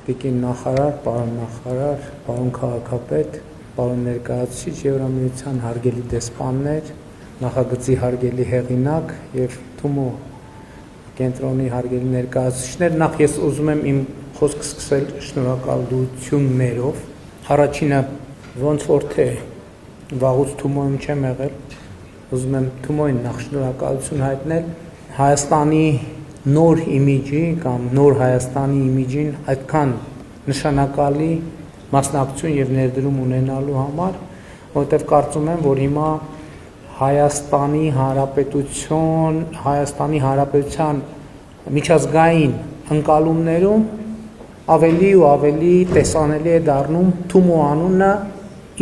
Տիկին նախարար, պարոն նախարար, պարոն քաղաքապետ, պարոն ներկայացուցիչ Եվրամիության հարգելի դեսպաններ, նախագծի հարգելի հեղինակ եւ Թումո կենտրոնի հարգելի ներկայացուցիչներ, նախ ես ուզում եմ իմ խոսքը սկսել շնորհակալություններով։ Առաջինը ոնց որ թե վաղուց Թումոյում չեմ եղել, ուզում եմ Թումոյին նախ շնորհակալություն հայտնել Հայաստանի նոր իմիջի կամ նոր Հայաստանի իմիջին այդքան նշանակալի մասնակցություն եւ ներդրում ունենալու համար, որովհետեւ կարծում եմ, որ հիմա Հայաստանի Հանրապետության միջազգային ընկալումներում ավելի ու ավելի տեսանելի է դառնում Թումո անունը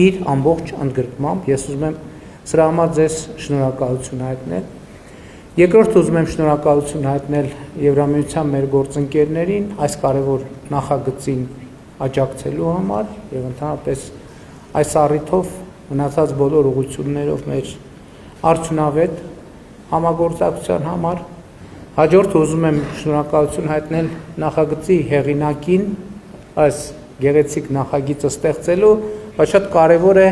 իր ամբողջ ընդգրկմամբ։ Ես ուզում եմ սրա համար ձեզ շնորհակալություն հայտնել։ Երկրորդ ուզում եմ շնորհակալություն հայտնել Եվրամիության մեր գործընկերներին այս կարևոր նախագծին աջակցելու համար եւ ընդհանրապես այս առիթով մնացած բոլոր ուղղություններով մեր արդյունավետ համագործակցության համար։ Հաջորդ ուզում եմ շնորհակալություն հայտնել նախագծի հեղինակին այս գեղեցիկ նախագիծը ստեղծելու, բայց շատ կարևոր է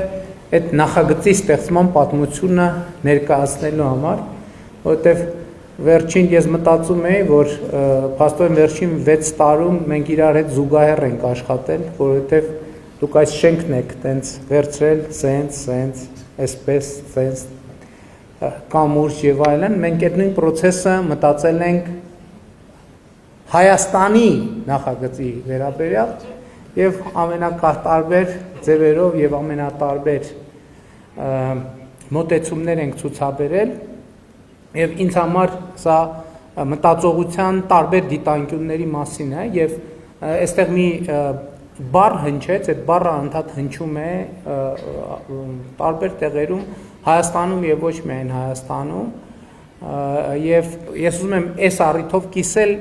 այդ նախագծի ստեղծման պատմությունը ներկայացնելու համար, որովհետև վերջին ես մտածում եմ, որ փաստորեն վերջին 6 տարում մենք իրար հետ զուգահեռ ենք աշխատել, որովհետև դուք այս շենքն եք տենց վերցրել, սենց, այսպես, սենց, կամուրջ եւ այլն, մենք այդ նույն process-ը մտածել ենք Հայաստանի նախագծի վերաբերյալ եւ ամենակարտարբեր ձևերով եւ ամենատարբեր մոտեցումներ ենք ցուցաբերել եւ ինձ համար սա մտածողության տարբեր դիտանկյունների մասին է եւ այստեղ մի բառ հնչեց, այդ բառը անդադ հնչում է տարբեր տեղերում Հայաստանում եւ ոչ միայն Հայաստանում եւ ես ուզում եմ այս առիթով կիսել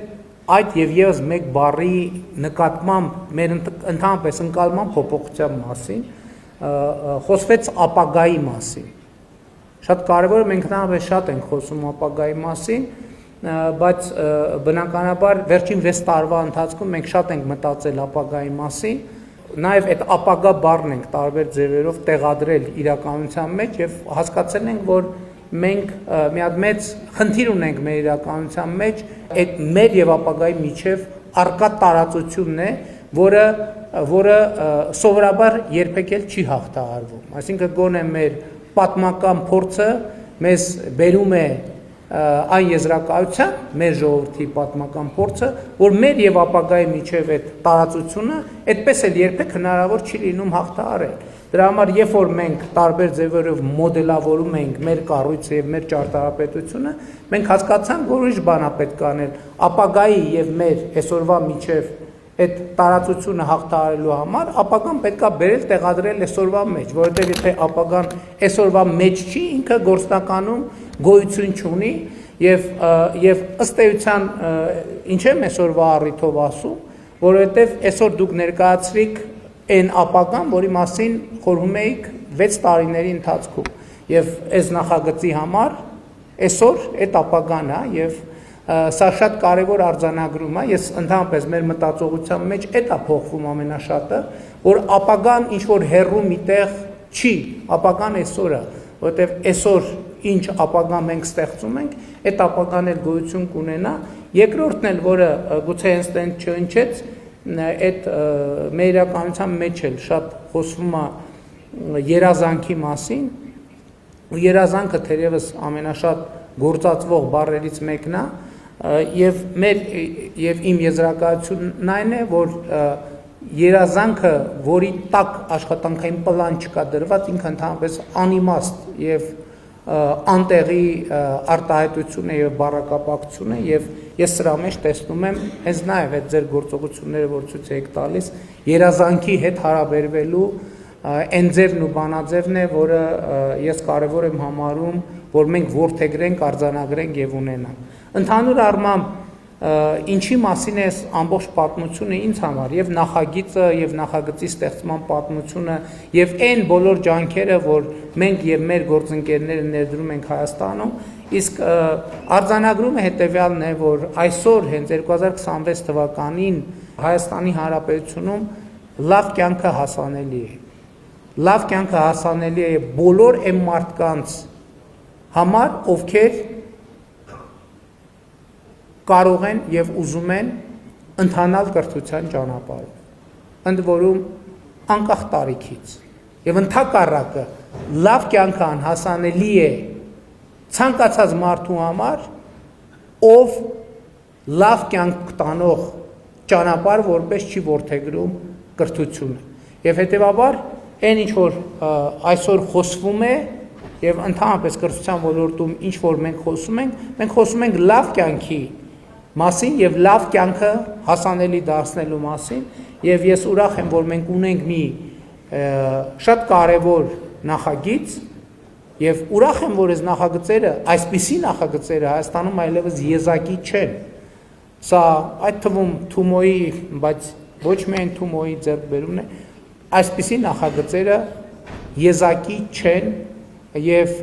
այդ եւ եւս մեկ բառի նկատմամբ մեր ընդհանրապես ընկալման փոփոխության մասին խոսվեց ապագայի մասին։ Շատ կարևոր է, մենք ընդհանրապես շատ ենք խոսում ապագայի մասին, բայց բնականաբար վերջին 6 տարվա ընթացքում մենք շատ ենք մտածել ապագայի մասին, նաև այդ ապագա բառն ենք տարբեր ձևերով տեղադրել իրականության մեջ եւ հասկացել ենք, որ մենք մի հատ մեծ խնդիր ունենք մեր իրականության մեջ, այդ մեր եւ ապագայի միջև առկա տարածությունն է, որը սովորաբար երբեք էլ չի հաղթահարվում։ Այսինքն գոնե մեր պատմական փորձը մեզ բերում է այն եզրակացության, մեր ժողովրդի պատմական փորձը, որ մեր եւ ապագայի միջև այդ տարածությունը այդպես էլ երբեք հնարավոր չի լինում հաղթահարել։ Դրա համար երբ որ մենք տարբեր ձևերով մոդելավորում ենք մեր կառույցը եւ մեր ճարտարապետությունը, մենք հասկացանք, որ ուրիշ բան է պետք անել ապագայի եւ մեր այսօրվա միջև այդ տարածությունը հաղթահարելու համար, ապագան պետք է բերել տեղադրել այսօրվա մեջ, որովհետեւ եթե ապագան այսօրվա մեջ չի, ինքը գործնականում գոյություն չունի եւ ըստ էության ինչ եմ այսօրվա առիթով ասում, որովհետեւ այսօր դուք ներկայացրիք այն ապագան, որի մասին խորհում էիք 6 տարիների ընթացքում եւ այս նախագծի համար այսօր այդ ապագան է եւ սա շատ կարևոր արձանագրում է, ես ընդհանրապես մեր մտածողության մեջ այդ է փոխվում ամենաշատը, որ ապագան ինչ որ հեռու միտեղ չի, ապագան այսօր է, որովհետեւ այսօր ինչ ապագա մենք ստեղծում ենք, այդ ապագան էլ գոյություն կունենա։ Երկրորդն էլ, որը գուցե հենց տենց չհնչեց, այդ մեր իրականության մեջ էլ շատ խոսվում է երազանքի մասին, ու երազանքը թերևս ամենաշատ գործածվող բառերից մեկն է, եւ իմ եզրակացությունն այն է, որ երազանքը, որի տակ աշխատանքային պլան չկա դրված, ինքը ընդհանրապես անիմաստ եւ անտեղի արտահայտություն է եւ բառակապակցություն է եւ ես սրա մեջ տեսնում եմ հենց նաեւ այդ ձեր գործողությունները, որ ցույց եք տալիս, երազանքի հետ հարաբերվելու այն ձևն ու բանաձևն է, որը ես կարևոր եմ համարում, որ մենք որդեգրենք, արձանագրենք եւ ունենանք։ Ընդհանուր առմամբ ինչի մասին է ամբողջ պատմությունը ինձ համար եւ նախագիծը եւ նախագծի ստեղծման պատմությունը եւ այն բոլոր ջանքերը, որ մենք եւ մեր գործընկերները ներդրում ենք Հայաստանում, Իսկ արձանագրումը հետևյալն է, որ այսօր հենց 2026 թվականին Հայաստանի Հանրապետությունում լավ կյանքը հասանելի է։ Լավ կյանքը հասանելի է բոլոր այն մարդկանց համար, ովքեր կարող են եւ ուզում են ընթանալ կրթության ճանապարհով, ընդ որում անկախ տարիքից, եւ ընդհակառակը լավ կյանքը անհասանելի է ցանկացած մարդու համար, ով լավ կյանք տանող ճանապարհ որպես չի որդեգրում կրթությունը։ Եվ հետեւաբար այն ինչ որ այսօր խոսվում է եւ ընդհանրապես կրթության ոլորտում ինչ որ մենք խոսում ենք լավ կյանքի մասին եւ լավ կյանքը հասանելի դարձնելու մասին, եւ ես ուրախ եմ, որ մենք ունենք մի շատ կարեւոր նախագիծ եւ ուրախ եմ, որ այս նախագծերը, այսպիսի նախագծերը Հայաստանում այլևս եզակի չեն։ Սա այդ թվում Թումոյի, բայց ոչ միայն Թումոյի ձեռքբերումն է, այսպիսի նախագծերը եզակի չեն եւ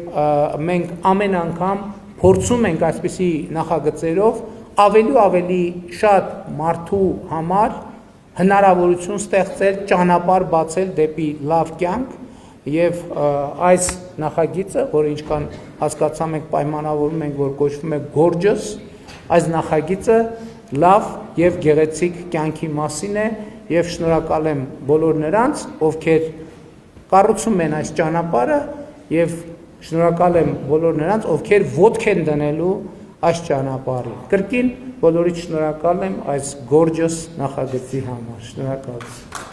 մենք ամեն անգամ փորձում ենք այսպիսի նախագծերով ավելի ու ավելի շատ մարդու համար հնարավորություն ստեղծել, ճանապարհ բացել դեպի լավ կյանք եւ այս նախագիծը, որը ինչքան հասկացա մենք պայմանավորում ենք, որ կոչվում է Gorgeous, այս նախագիծը լավ եւ գեղեցիկ կյանքի մասին է եւ շնորհակալ եմ բոլոր նրանց, ովքեր կառուցում են այս ճանապարհը եւ շնորհակալ եմ բոլոր նրանց, ովքեր ոտք են դնելու այս ճանապարհին։ Կրկին բոլորիդ շնորհակալ եմ այս Gorgeous նախագծի համար։ Շնորհակալություն։